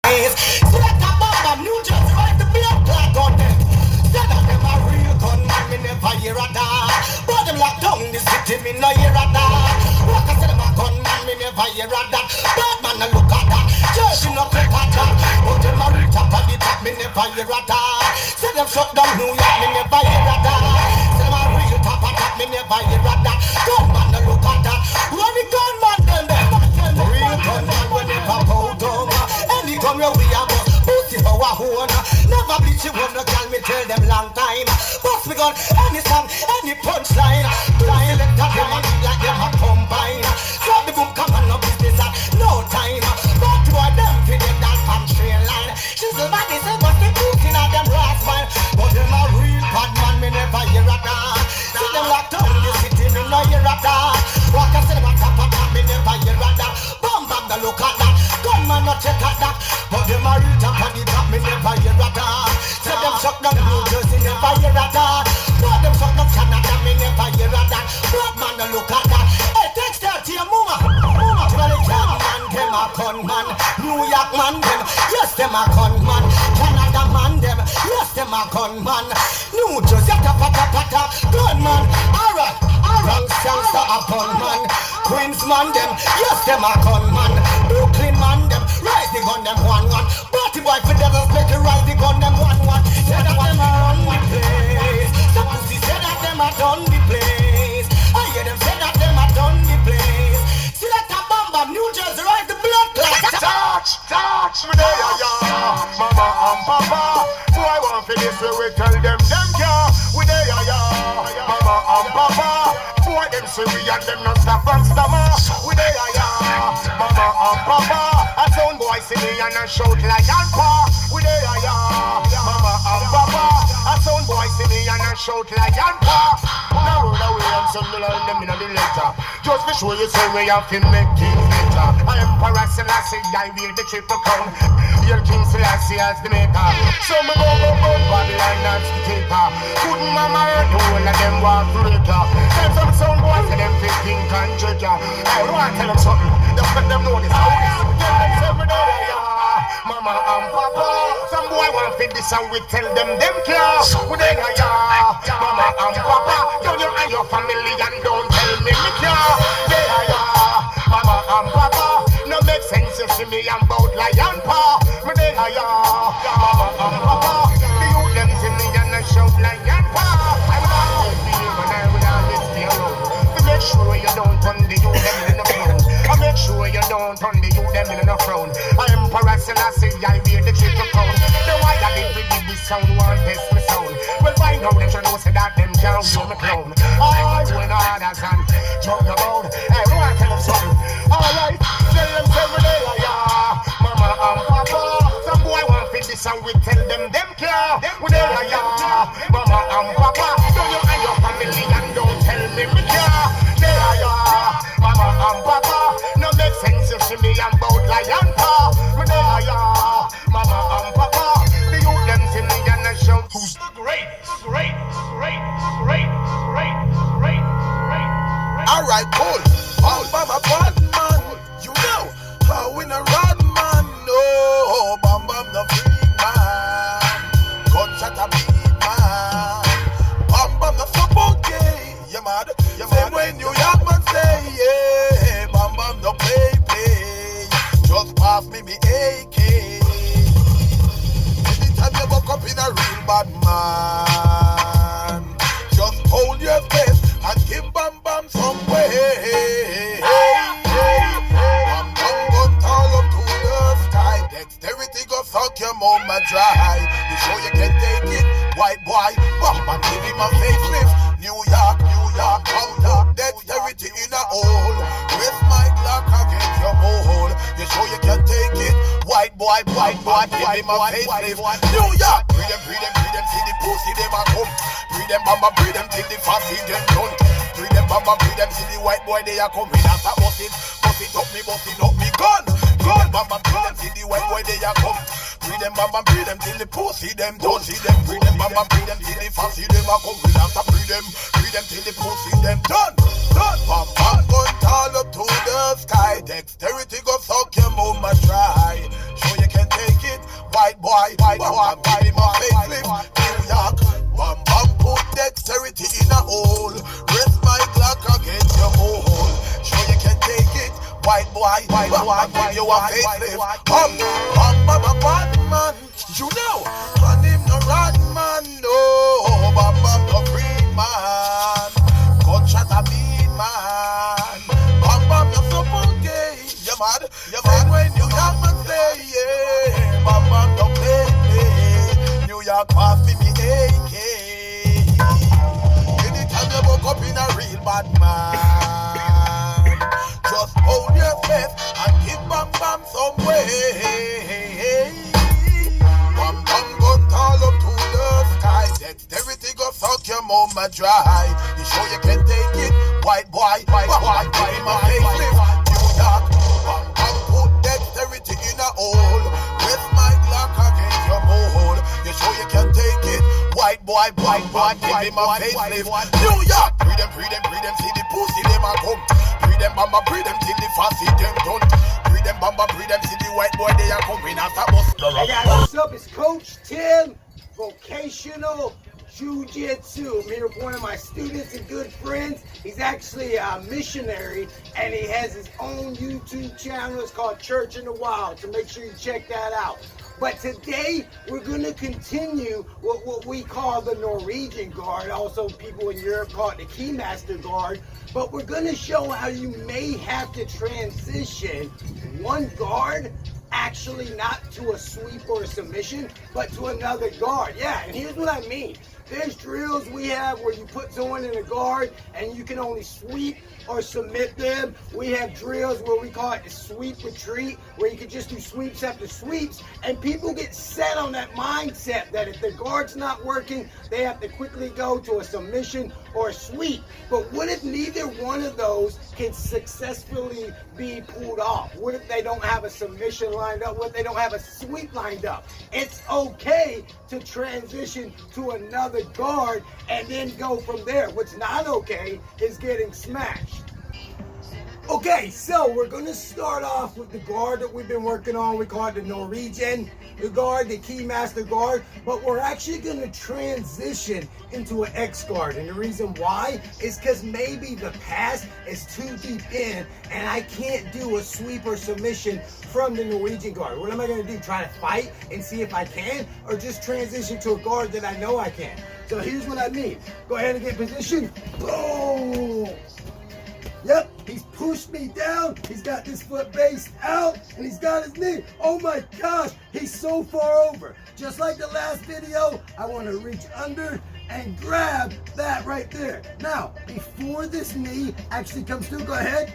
Select a bomb of New Jersey, right the blood clot on them. Said that them a real gunman, me never hear a dog. But them lock down the city, me no hear a dog. Walk a say them a gunman, me never hear a dog. Bad man a look at that, Jersey no click at that. But them a real top of the top, me never hear a dog. Say them shut down New York, me never hear a dog. Say them a real top of top, me never hear a dog. Gunman a look at that, run the gunman them. Real gunman we never bow down. Any gun where we have pussy for a own. Never bleach you up, no girl, me tell them long time. Bust me gun, any song, any punchline. Flying let them a beat like them a combine. Drop the boom, come on, no business at no time. But to a them, for them dance from straight line. She's the body, say, but they cooking at them brass wine. But them a real bad man, me never hear a dog. See them locked down in the city, me no hear a dog. Walk a say, what up, me never hear a dog. Bomb bang the look at that, gunman not check at that. But them a real top of the top, me never hear a dog. Say them shut down New Jersey, never hear a dog. But them shut down Canada, me never hear a dog. Bad man no look at that. Hey, text that to your mama. Jamaican man, them a gunman. New York man, them, yes, them a gunman. Canada man, them, yes, them a gunman. New Jersey, tap, gunman. Alright, wrong gangsta a gunman. Queens man, them, yes, them a gunman. Brooklyn man, them, rise the gun, them 1-1. Party boy for devils, make it rise the gun, them 1-1. Say that them a run the place. Some pussy say that them a done the place. I hear them say that them a done the place. Select a bomb of New Jersey, rise the blood clot. Touch me there, yeah. Mama and Papa, boy want for this, we tell them yeah. We there, yeah. Mama and Papa, boy them say we and them not stop and stammer. We there, yeah. Mama and Papa, a sound boy see me and a shout like Anpa. We there, yeah. Mama and Papa, a sound boy see me and a shout like Anpa. Now roll away and some learn them in the letter. Just be sure you say we have to make things better. I am Emperor Selassie, I wield the triple crown. Your King Selassie as the maker. So me go Babylon that's the taker. Couldn't mama hurt the whole of them walk breaker. Tell some sound boys to them 15 can trick ya. I want to tell them something, don't let them know this. Tell them every day, yeah. Mama and Papa, some boy want to fit this and we tell them care. We there, yeah. Mama and Papa, you and your family and don't tell me care. There, yeah. Mama and Papa, no make sense you see me and bout lion paw. Me there, yeah. Mama and Papa, the youth them see me and I shout lion paw. I would always be when I would always be alone. To make sure you don't turn the youth them in the frown. I make sure you don't turn the youth them in the frown. I am Emperor Selassie, I wear the triple crown. The why I did with this sound, one test me sound. We'll find out them should know say that them can't hear me clown. I win others and jump about. Hey, we want to tell them something. Alright, tell them every day, yeah. Mama and Papa, some boy want fit this and we tell them care. We there, yeah. Mama and Papa, don't you and your family and don't tell me care. There, yeah. Mama and Papa, no make sense you see me and bout lion paw. Me there, yeah. Mama and Papa, the youth them see me and I shout. Who's the greatest? Alright, cool. Mama bad man, you know how in a rod man. No, bam bam the freak man, gunshot a beat man. Bam bam the football game, you mad? Same way New York man say, yeah. Bam bam the play. Just pass me AK. Anytime you walk up in a real bad man, just hold your face and give bam bam some way. Bam bam gun tall up to the sky. Dexterity go suck your mama dry. You show you can take it, white boy. Bam bam give him a facelift. New York, counter. Dexterity in a hole. With my Glock against your mole. You show you can take it, white boy. Give him a facelift. New York, breathe them, see the pussy them a come. Breathe them, mama, breathe them till the fussy them done. Breathe them, mama, breathe them, see the white boy they a come. After bust it up me gun. Mama, breathe them, see the white boy they a come. Breathe them, mama, breathe them till the pussy them done. See them, breathe them, mama, breathe them till the fussy them a come. After breathe them till the pussy them done. Bam bam gun tall up to the sky. Dexterity go suck your mama dry. Show you can take white boy, give him a facelift. New York, bam bam put dexterity in a hole. Rest my Glock against your hole. Sure you can take it, white boy, give you a facelift. Bam man, you know, man him no rat man, no, bam no free man. Gunshot a beat man, bam you're so funky, you mad, when New York man say, yeah, bam don't play, New York pass me AK. Anytime you woke up in a real bad man, just hold your face and give bam some way. Bam gun tall up to the sky. Dexterity go suck your mama dry. You sure you can take it, white boy, give him a facelift. New York, bam put dexterity in a hole. Rest my Glock against your mole. You sure you can take it, white boy, give him a facelift. New York, breathe them, see the pussy them a come. Breathe them, bamba, breathe them till the fussy them done. Breathe them, bamba, breathe them, see the white boy they are coming after us. Hey guys, what's up? It's Coach Tim, Vocational JiuJitsu. I'm here with one of my students and good friends. He's actually a missionary and he has his own YouTube channel. It's called Church in the Wild, so make sure you check that out. But today we're going to continue what we call the Norwegian guard. Also people in Europe call it the Keymaster guard. But we're going to show how you may have to transition one guard actually not to a sweep or a submission, but to another guard. Yeah, and here's what I mean. There's drills we have where you put someone in a guard and you can only sweep or submit them. We have drills where we call it the sweep retreat, where you can just do sweeps after sweeps, and people get set on that mindset that if the guard's not working, they have to quickly go to a submission or a sweep. But what if neither one of those can successfully be pulled off? What if they don't have a submission lined up? What if they don't have a sweep lined up? It's okay to transition to another guard and then go from there. What's not okay is getting smashed. Okay, so we're going to start off with the guard that we've been working on. We call it the Norwegian guard, the Keymaster guard, but we're actually going to transition into an X guard. And the reason why is because maybe the pass is too deep in and I can't do a sweep or submission from the Norwegian guard. What am I going to do? Try to fight and see if I can, or just transition to a guard that I know I can? So here's what I mean. Go ahead and get positioned. Boom! Yep, he's pushed me down. He's got this foot based out and he's got his knee. Oh my gosh, he's so far over. Just like the last video, I want to reach under and grab that right there. Now, before this knee actually comes through, go ahead.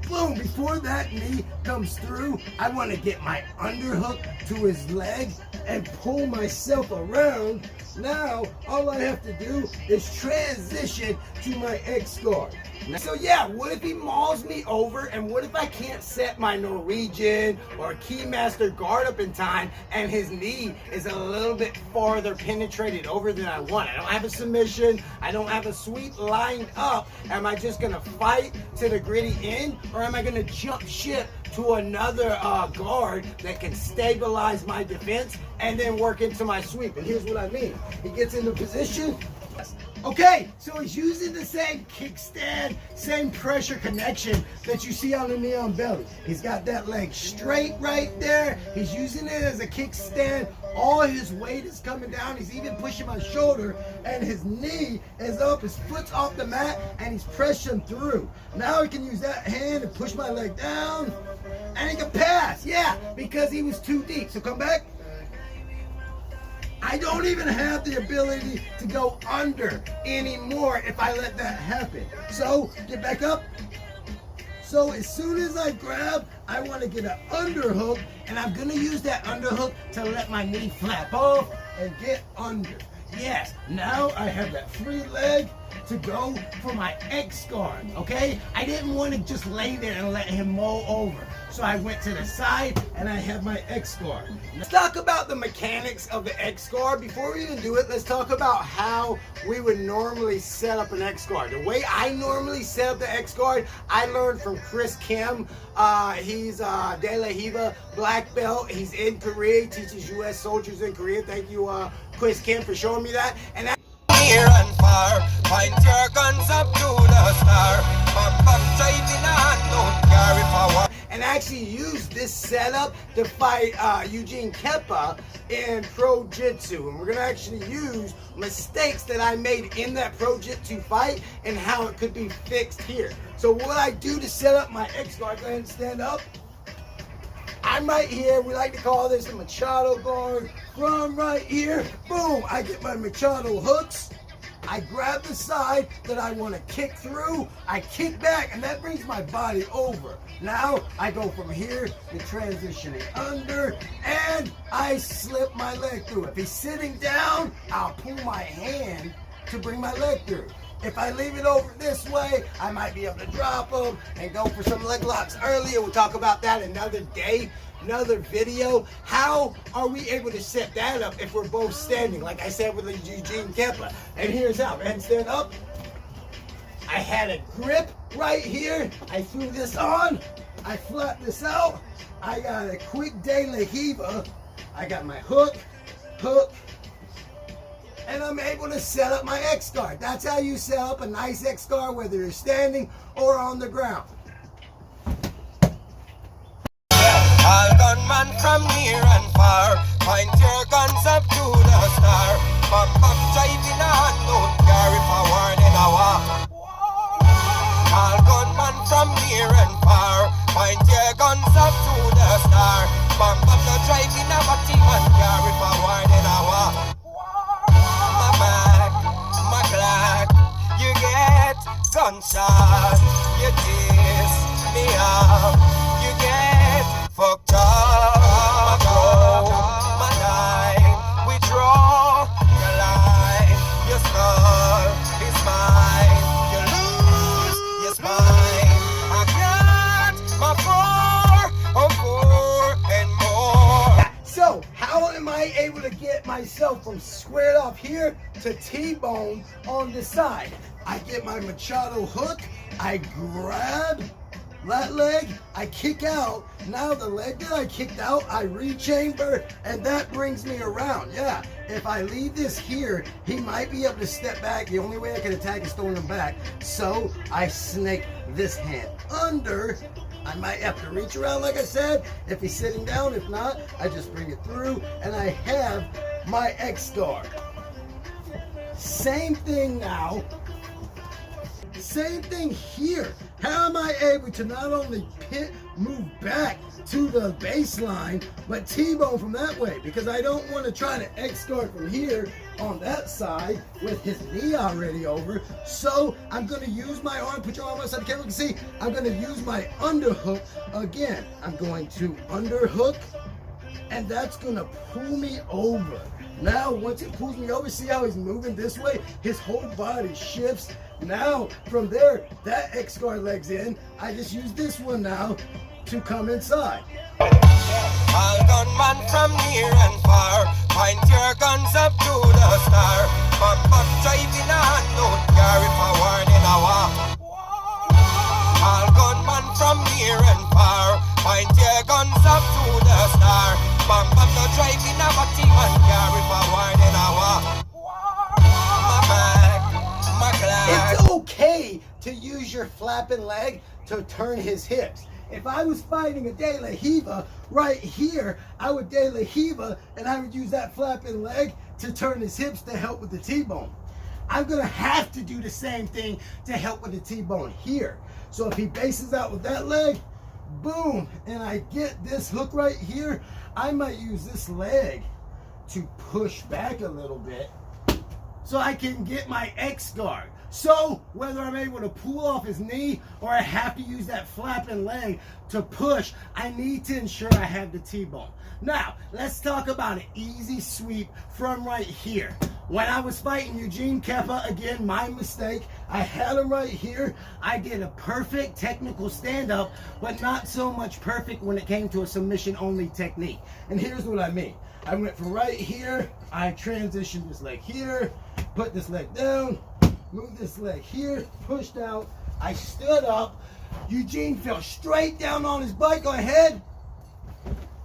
Boom, before that knee comes through, I want to get my underhook to his leg and pull myself around. Now, all I have to do is transition to my X guard. So yeah, what if he mauls me over, and what if I can't set my Norwegian or Keymaster guard up in time and his knee is a little bit farther penetrated over than I want? I don't have a submission, I don't have a sweep lined up. Am I just gonna fight to the gritty end, or am I gonna jump ship to another guard that can stabilize my defense and then work into my sweep? And here's what I mean. He gets into position. Okay, so he's using the same kickstand, same pressure connection that you see on the neon belly. He's got that leg straight right there. He's using it as a kickstand. All his weight is coming down. He's even pushing my shoulder, and his knee is up, his foot's off the mat, and he's pressing through. Now he can use that hand and push my leg down, and he can pass. Yeah, because he was too deep. So come back. I don't even have the ability to go under anymore if I let that happen. So get back up. So as soon as I grab, I want to get an underhook, and I'm going to use that underhook to let my knee flap off and get under. Yes, now I have that free leg, to go for my X guard, okay? I didn't want to just lay there and let him mull over. So I went to the side and I have my X guard. Let's talk about the mechanics of the X guard. Before we even do it, let's talk about how we would normally set up an X guard. The way I normally set up the X guard, I learned from Chris Kim. He's De La Hiva black belt. He's in Korea. He teaches U.S. soldiers in Korea. Thank you, Chris Kim, for showing me that. And Near and far, point your guns up to the star. Bam bam, driving on, don't carry power. And actually use this setup to fight Eugene Keppa in Pro Jitsu. And we're gonna actually use mistakes that I made in that Pro Jitsu fight and how it could be fixed here. So what I do to set up my X guard, go ahead and stand up. I'm right here. We like to call this a Machado guard. From right here, boom, I get my Machado hooks. I grab the side that I want to kick through. I kick back, and that brings my body over. Now I go from here to transitioning under, and I slip my leg through. If he's sitting down, I'll pull my hand to bring my leg through. If I leave it over this way, I might be able to drop them and go for some leg locks earlier. We'll talk about that another day, another video. How are we able to set that up if we're both standing? Like I said with the Eugene Keppa. And here's how. And stand up. I had a grip right here. I threw this on. I flapped this out. I got a quick De La Hiva. I got my hook, and I'm able to set up my X guard. That's how you set up a nice X guard, whether you're standing or on the ground. All gunmen from near and far, point your guns up to the star. Bam bam, driving on, don't carry forward in a war. All gunmen from near and far, point your guns up to the star. Bam bam, no driving a team and carry forward in a war. My back, my clock, you get gunshot, you diss me up, you get fucked up. My goal, my line, we draw your line. Your skull is mine, you lose your spine. I got my 4 and more. So, how am I able to get myself from squared off here to T-bone on the side? I get my Machado hook, I grab that leg, I kick out. Now the leg that I kicked out, I rechamber, and that brings me around. Yeah, if I leave this here, he might be able to step back. The only way I can attack is throwing him back. So I snake this hand under. I might have to reach around, like I said, if he's sitting down. If not, I just bring it through, and I have my X guard. Same thing now. Same thing here. How am I able to not only move back to the baseline, but T-bone from that way? Because I don't want to try to X guard from here on that side with his knee already over. So I'm going to use my arm. Put your arm outside the camera. You can see I'm going to use my underhook again. I'm going to underhook, and that's going to pull me over. Now, once it pulls me over, see how he's moving this way? His whole body shifts. Now, from there, that X guard leg's in. I just use this one now to come inside. All gunmen from near and far, point your guns up to the star. Bam bam, driving on, don't carry forward in a war. All gunmen from near and far, point your guns up to the star. Bam bam, no driving a team and carry forward in a war. My back, my clock. It's okay to use your flapping leg to turn his hips. If I was fighting a De La Hiva right here, I would De La Hiva and I would use that flapping leg to turn his hips to help with the T-bone. I'm gonna have to do the same thing to help with the T-bone here. So if he bases out with that leg, boom, and I get this hook right here, I might use this leg to push back a little bit so I can get my X guard. So whether I'm able to pull off his knee or I have to use that flapping leg to push, I need to ensure I have the T-bone. Now, let's talk about an easy sweep from right here. When I was fighting Eugene Keppa, again, my mistake, I had him right here. I did a perfect technical stand-up, but not so much perfect when it came to a submission-only technique. And here's what I mean. I went from right here, I transitioned this leg here, put this leg down, moved this leg here, pushed out, I stood up, Eugene fell straight down on his bike on head,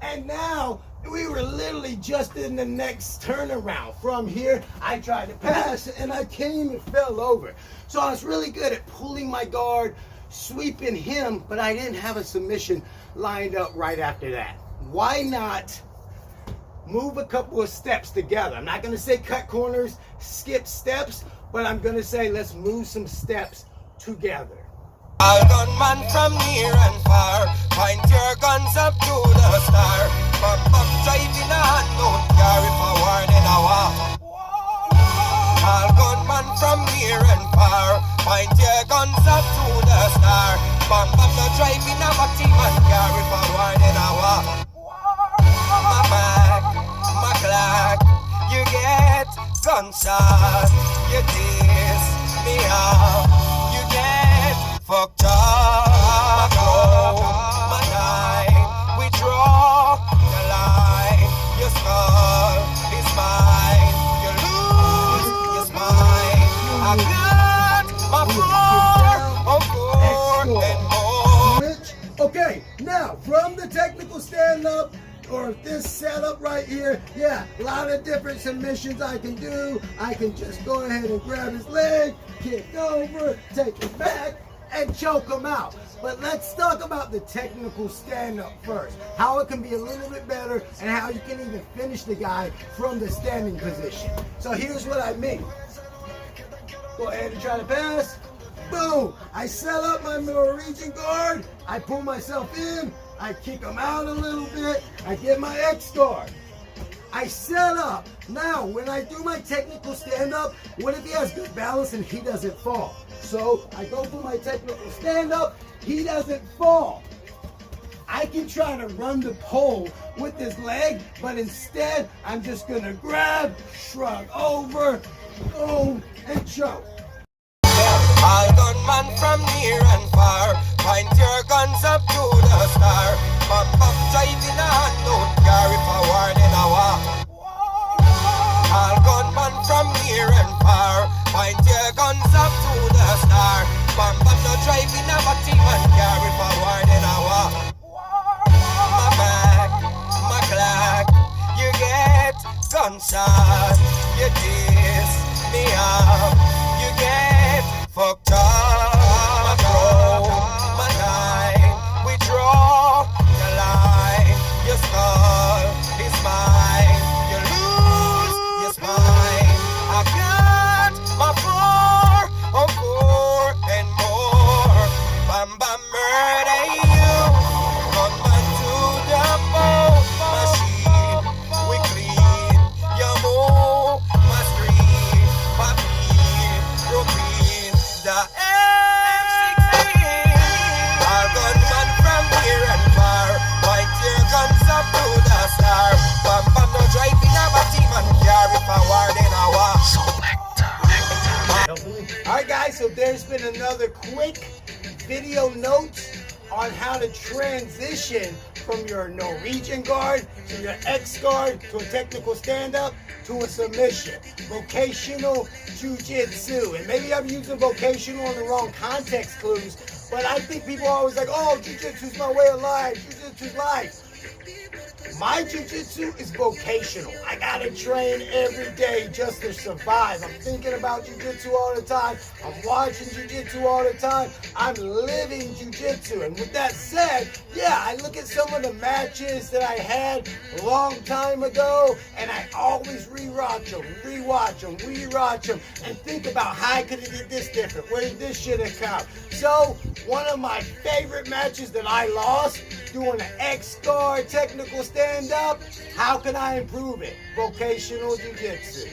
and now we were literally just in the next turnaround. From here, I tried to pass and I came and fell over. So I was really good at pulling my guard, sweeping him, but I didn't have a submission lined up right after that. Why not move a couple of steps together? I'm not gonna say cut corners, skip steps, but I'm gonna say let's move some steps together. All gunman from near and far, point your guns up to the star. Bum driving a hand, don't carry forward in a war. All gunman from near and far, point your guns up to the star. Bum no driving a team and carry forward in a war. My back, my clock, you get gunshot, you diss me out, you get fucked up, my night, we draw the line, your skull is mine, you lose your spine, I got my four and more. Okay, now from the technical stand-up, or this setup right here, yeah, a lot of different submissions I can do. I can just go ahead and grab his leg, kick over, take it back, and choke him out. But let's talk about the technical stand-up first. How it can be a little bit better and how you can even finish the guy from the standing position. So here's what I mean. Go ahead and try to pass. Boom! I set up my Norwegian guard. I pull myself in. I kick him out a little bit. I get my X guard. I set up. Now, when I do my technical stand-up, what if he has good balance and he doesn't fall? So I go for my technical stand-up. He doesn't fall. I can try to run the pole with his leg, but instead, I'm just going to grab, shrug over, boom, and choke. All gunman from near and far, point your guns up to the star. Bum driving a hand, don't carry forward in a war. All gunman from near and far, point your guns up to the star. Bum no driving a team and carry forward in a war. My back, my clock, you get gunshot, you diss me up, you get fucked up, my bro, my night, we draw the line, your skull is mine, you lose your spine, I got my four and more, bam murder you, come back to the bone machine, we clean, you move, my street, papi, routine. The M16. All gunman from near and far, point your guns up to the star. Bam no driving a team and carry forward in a war. Alright guys, so there's been another quick video note on how to transition from your Norwegian guard to your X guard to a technical stand-up to a submission. Vocational JiuJitsu. And maybe I'm using vocational in the wrong context clues, but I think people are always like, oh, JiuJitsu's my way of life, JiuJitsu's life. My jiu-jitsu is vocational. I gotta train every day just to survive. I'm thinking about jiu-jitsu all the time. I'm watching jiu-jitsu all the time. I'm living jiu-jitsu. And with that said, yeah, I look at some of the matches that I had a long time ago, and I always rewatch them, and think about how I could have did this different. Where did this shit have come? So, one of my favorite matches that I lost, doing an X guard technical stand-up, how can I improve it? Vocational jiu-jitsu.